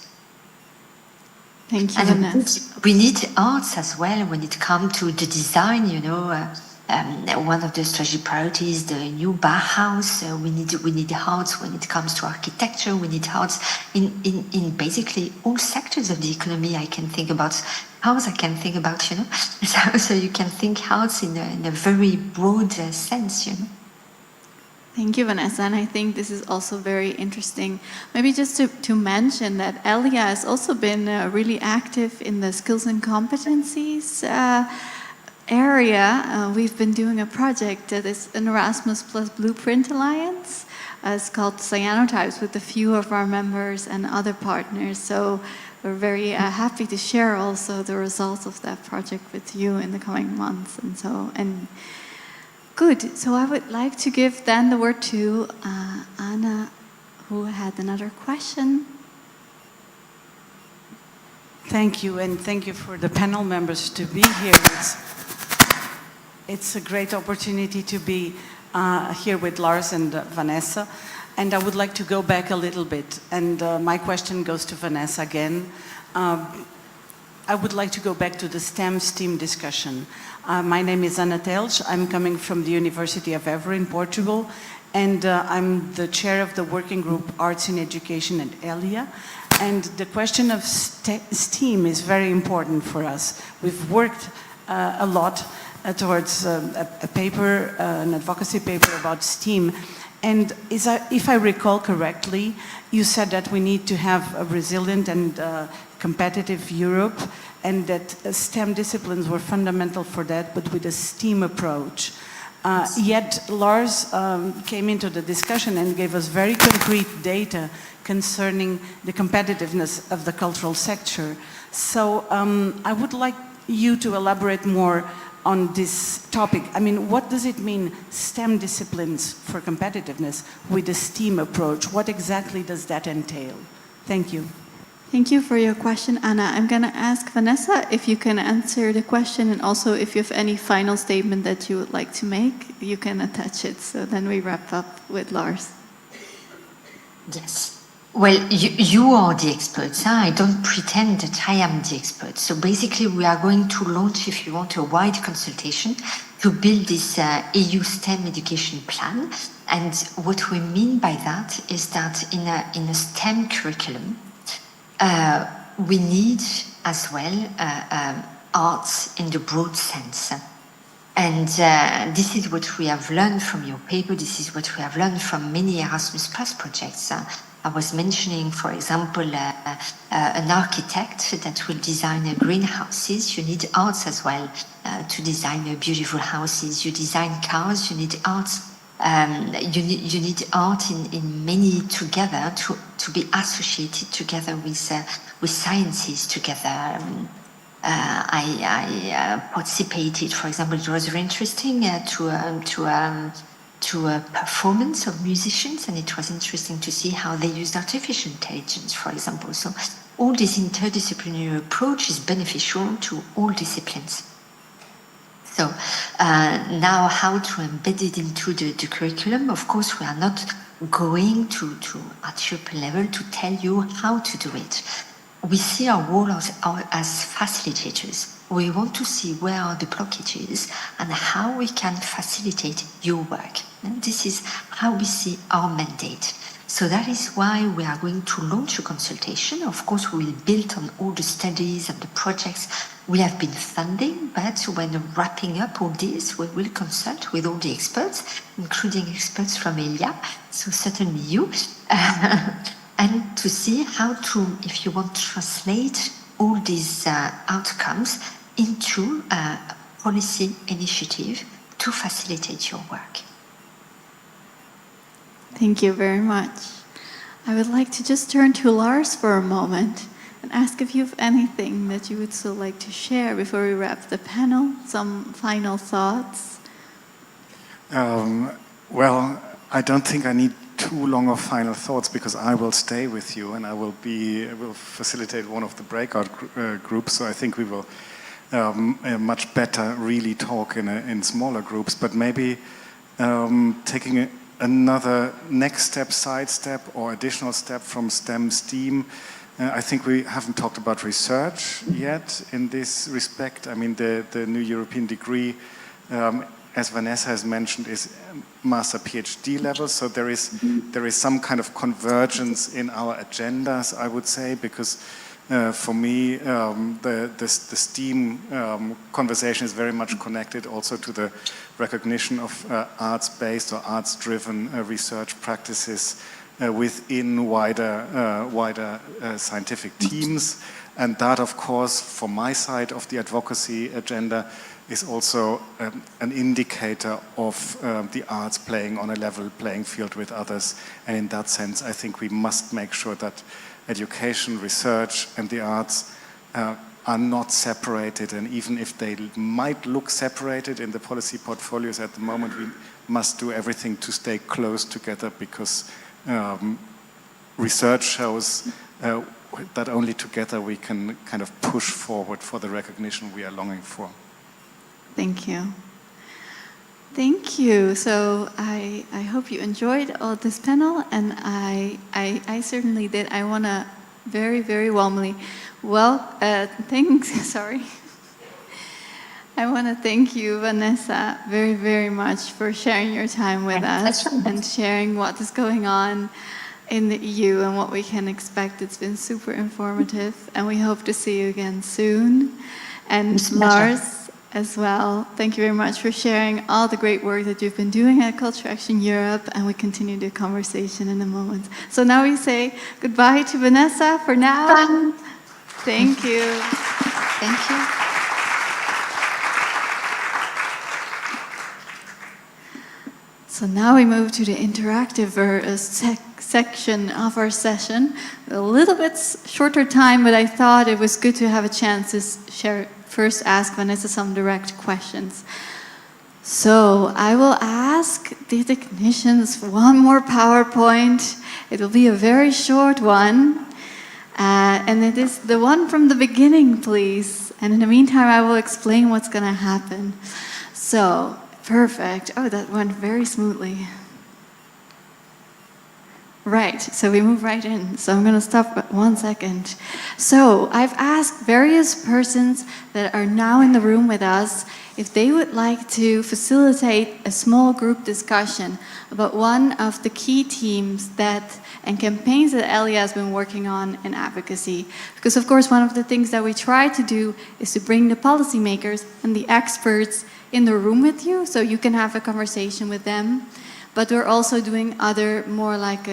Thank you, And Vanessa. we need arts as well when it comes to the design, you know. One of the strategic priorities, the new Bauhaus. We need arts when it comes to architecture. We need arts in basically all sectors of the economy. I can think about house. I can think about, you know. So you can think arts in a very broad sense, you know. Thank you, Vanessa. And I think this is also very interesting. Maybe just to mention that ELIA has also been really active in the skills and competencies area. We've been doing a project that is an Erasmus Plus Blueprint Alliance. It's called Cyanotypes with a few of our members and other partners. So we're very happy to share also the results of that project with you in the coming months. And good. So I would like to give then the word to Anna, who had another question. Thank you, and thank you for the panel members to be here. It's a great opportunity to be here with Lars and Vanessa. And I would like to go back a little bit. And my question goes to Vanessa again. I would like to go back to the STEM discussion. My name is Ana Teles. I'm coming from the University of Évora in Portugal. And I'm the chair of the working group Arts in Education at ELIA. And the question of STEAM is very important for us. We've worked a lot towards a paper, an advocacy paper about STEAM. And if I recall correctly, you said that we need to have a resilient and competitive Europe, and that STEM disciplines were fundamental for that, but with a STEAM approach. Yet Lars came into the discussion and gave us very concrete data concerning the competitiveness of the cultural sector. So I would like you to elaborate more on this topic. I mean, what does it mean, STEM disciplines for competitiveness with a STEAM approach? What exactly does that entail? Thank you. Thank you for your question, Anna. I'm going to ask Vanessa if you can answer the question, and also if you have any final statement that you would like to make, you can attach it. So then we wrap up with Lars. Yes. Well, you are the experts. I don't pretend that I am the expert. So basically, we are going to launch, if you want, a wide consultation to build this EU STEM education plan. And what we mean by that is that in a STEM curriculum, we need as well arts in the broad sense. And this is what we have learned from your paper. This is what we have learned from many Erasmus Plus projects. I was mentioning, for example, an architect that will design greenhouses. You need arts as well to design beautiful houses. You design cars, you need arts. You need art in many together to be associated together with sciences together. I participated, for example, it was very interesting to a performance of musicians, and it was interesting to see how they used artificial intelligence, for example. So all this interdisciplinary approach is beneficial to all disciplines. So now how to embed it into the curriculum? Of course, we are not going to at European level to tell you how to do it. We see our role as facilitators. We want to see where are the blockages and how we can facilitate your work. And this is how we see our mandate. So that is why we are going to launch a consultation. Of course, we will build on all the studies and the projects we have been funding, but when wrapping up all this, we will consult with all the experts, including experts from ELIA, so certainly you, and to see how to, if you want, translate all these outcomes into a policy initiative to facilitate your work. Thank you very much. I would like to just turn to Lars for a moment and ask if you have anything that you would still like to share before we wrap the panel, some final thoughts. Well, I don't think I need too long of final thoughts because I will stay with you and I will facilitate one of the breakout groups. So I think we will much better really talk in smaller groups. But maybe taking another next step, side step, or additional step from STEM. I think we haven't talked about research yet in this respect. I mean, the new European degree, as Vanessa has mentioned, is master PhD level. So there is some kind of convergence in our agendas, I would say, because for me, the STEAM conversation is very much connected also to the recognition of arts-based or arts-driven research practices within wider scientific teams. And that, of course, from my side of the advocacy agenda, is also an indicator of the arts playing on a level playing field with others. And in that sense, I think we must make sure that education, research, and the arts are not separated. And even if they might look separated in the policy portfolios at the moment, we must do everything to stay close together, because research shows that only together we can kind of push forward for the recognition we are longing for. Thank you. Thank you. So I hope you enjoyed all this panel, and I certainly did. I want to very, very warmly, sorry. I want to thank you, Vanessa, very, very much for sharing your time with us and sharing what is going on in the EU and what we can expect. It's been super informative, and we hope to see you again soon. And Lars, as well, thank you very much for sharing all the great work that you've been doing at Culture Action Europe, and we continue the conversation in a moment. So now we say goodbye to Vanessa for now. Thank you. Thank you. So now we move to the interactive section of our session. A little bit shorter time, but I thought it was good to have a chance to first ask Vanessa some direct questions. So I will ask the technicians one more PowerPoint. It will be a very short one. And it is the one from the beginning, please. And in the meantime, I will explain what's going to happen. So, perfect. Oh, that went very smoothly. Right, so we move right in. So I'm going to stop at 1 second. So I've asked various persons that are now in the room with us if they would like to facilitate a small group discussion about one of the key themes and campaigns that ELIA has been working on in advocacy. Because of course, one of the things that we try to do is to bring the policymakers and the experts in the room with you, so you can have a conversation with them. But we're also doing other more like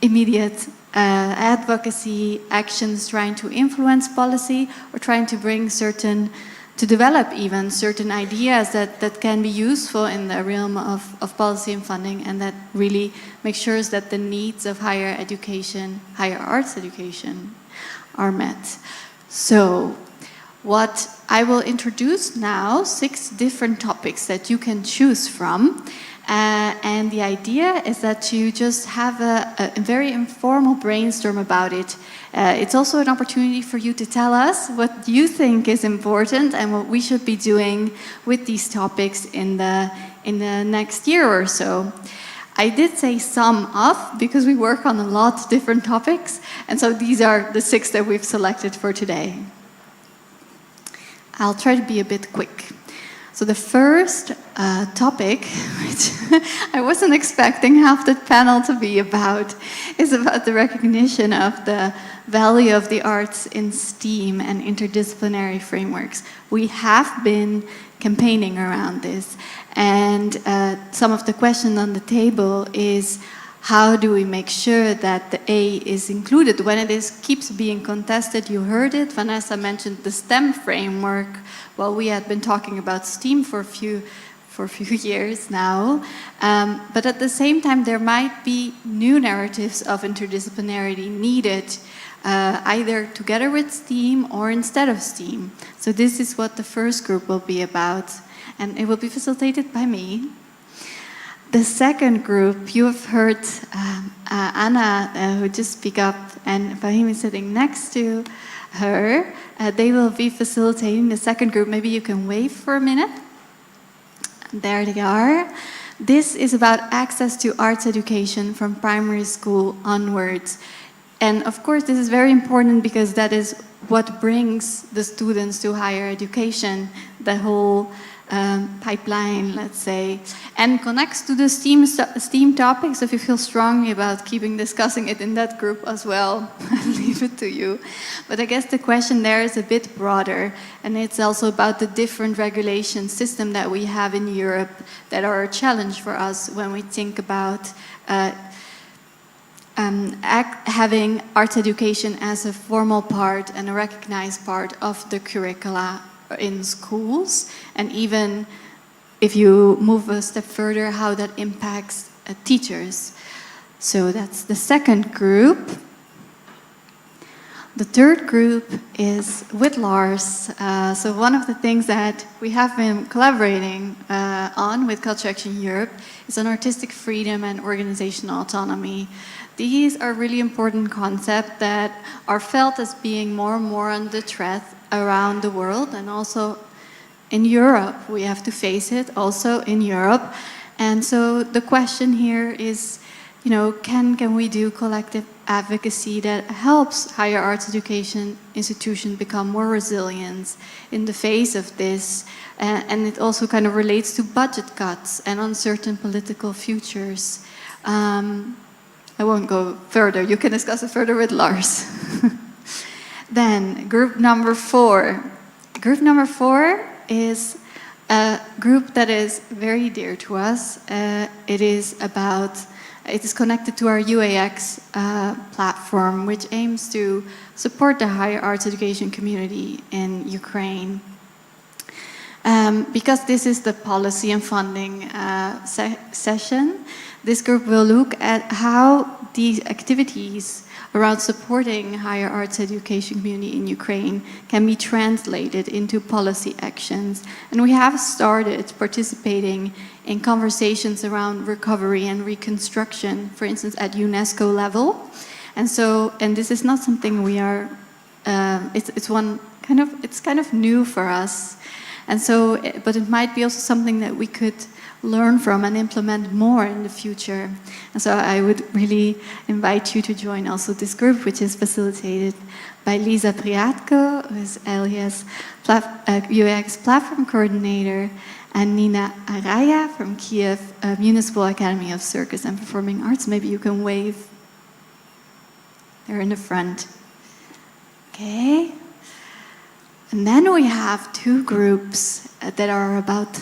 immediate advocacy actions, trying to influence policy or trying to bring to develop even certain ideas that can be useful in the realm of policy and funding, and that really make sure that the needs of higher education, higher arts education, are met. So what I will introduce now 6 different topics that you can choose from. And the idea is that you just have a very informal brainstorm about it. It's also an opportunity for you to tell us what you think is important and what we should be doing with these topics in the next year or so. I did say sum up because we work on a lot of different topics, and so these are the 6 that we've selected for today. I'll try to be a bit quick. So the first topic, which I wasn't expecting half the panel to be about, is about the recognition of the value of the arts in STEAM and interdisciplinary frameworks. We have been campaigning around this, and some of the questions on the table is, how do we make sure that the A is included when it keeps being contested? You heard it. Vanessa mentioned the STEM framework. Well, we had been talking about STEAM for a few years now. But at the same time, there might be new narratives of interdisciplinarity needed, either together with STEAM or instead of STEAM. So this is what the first group will be about. And it will be facilitated by me. The second group, you have heard Anna, who just speak up, and Fahim is sitting next to her. They will be facilitating the second group. Maybe you can wave for a minute. There they are. This is about access to arts education from primary school onwards. And of course, this is very important because that is what brings the students to higher education, the whole pipeline, let's say, and connects to the STEAM topics. So if you feel strongly about keeping discussing it in that group as well, I'll leave it to you. But I guess the question there is a bit broader, and it's also about the different regulation system that we have in Europe that are a challenge for us when we think about having arts education as a formal part and a recognized part of the curricula in schools, and even if you move a step further, how that impacts teachers. So that's the second group. The third group is with Lars. So one of the things that we have been collaborating on with Culture Action Europe is on artistic freedom and organizational autonomy. These are really important concepts that are felt as being more and more under threat around the world, and also in Europe. We have to face it also in Europe. And so the question here is, you know, can we do collective advocacy that helps higher arts education institutions become more resilient in the face of this? And it also kind of relates to budget cuts and uncertain political futures. I won't go further. You can discuss it further with Lars. Then group number 4. Group number 4 is a group that is very dear to us. It is connected to our UAX platform, which aims to support the higher arts education community in Ukraine. Because this is the policy and funding session, this group will look at how these activities around supporting higher arts education community in Ukraine can be translated into policy actions. And we have started participating in conversations around recovery and reconstruction, for instance, at UNESCO level. And this is not something we are, it's kind of new for us. And so, but it might be also something that we could learn from and implement more in the future. And so I would really invite you to join also this group, which is facilitated by Lisa Priatko, who is ELIA's UX Platform Coordinator, and Nina Araya from Kiev Municipal Academy of Circus and Performing Arts. Maybe you can wave. They're in the front. Okay. And then we have 2 groups that are about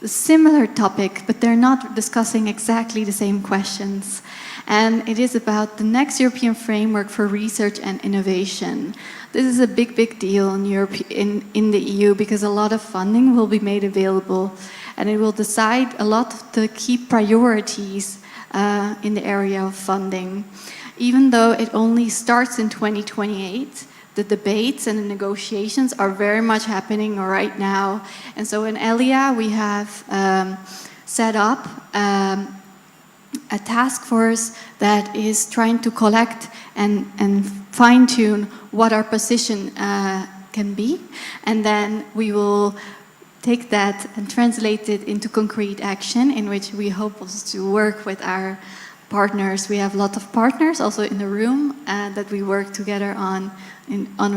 a similar topic, but they're not discussing exactly the same questions. And it is about the next European framework for research and innovation. This is a big deal in Europe, in the EU, because a lot of funding will be made available, and it will decide a lot of the key priorities in the area of funding. Even though it only starts in 2028, the debates and the negotiations are very much happening right now. And so in ELIA, we have set up a task force that is trying to collect and fine-tune what our position can be. And then we will take that and translate it into concrete action, in which we hope also to work with our partners. We have a lot of partners also in the room that we work together on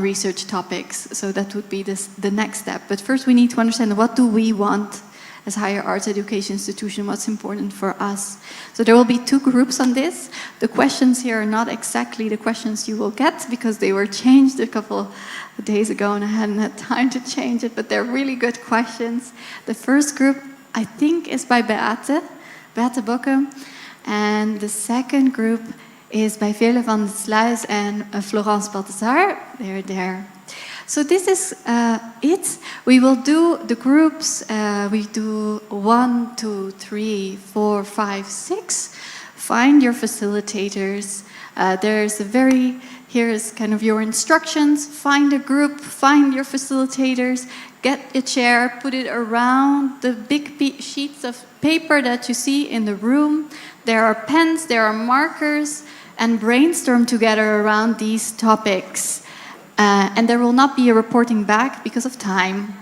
research topics. So that would be the next step. But first we need to understand, what do we want as higher arts education institution? What's important for us? So there will be 2 groups on this. The questions here are not exactly the questions you will get, because they were changed a couple of days ago and I hadn't had time to change it, but they're really good questions. The first group, I think, is by Beate Bokke. And the second group is by Veerle van der Sluis and Florence Balthazar. They're there. So this is it. We will do the groups. We do 1, 2, 3, 4, 5, 6. Find your facilitators. There's a very Here is kind of your instructions. Find a group, find your facilitators, get a chair, put it around the big sheets of paper that you see in the room. There are pens, there are markers, and brainstorm together around these topics. And there will not be a reporting back because of time.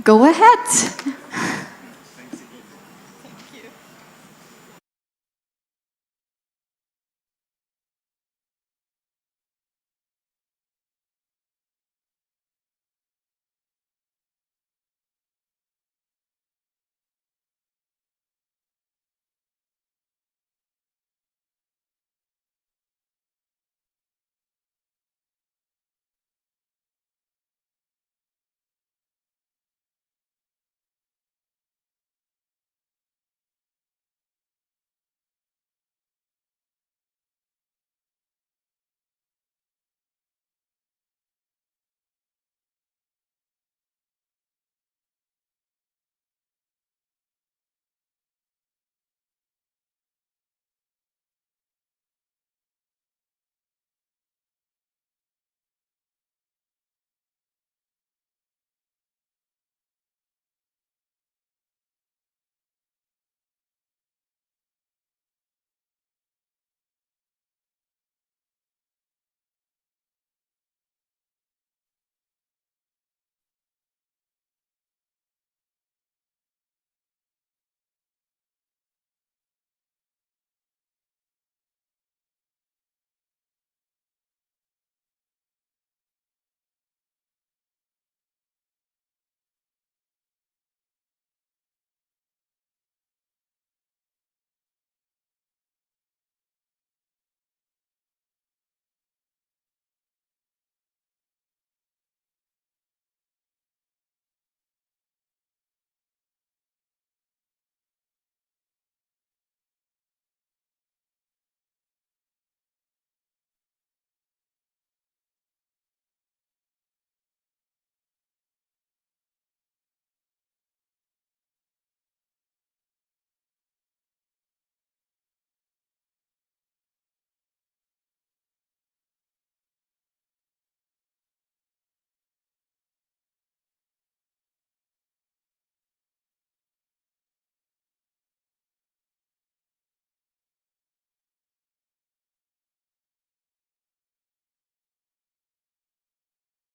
Go ahead.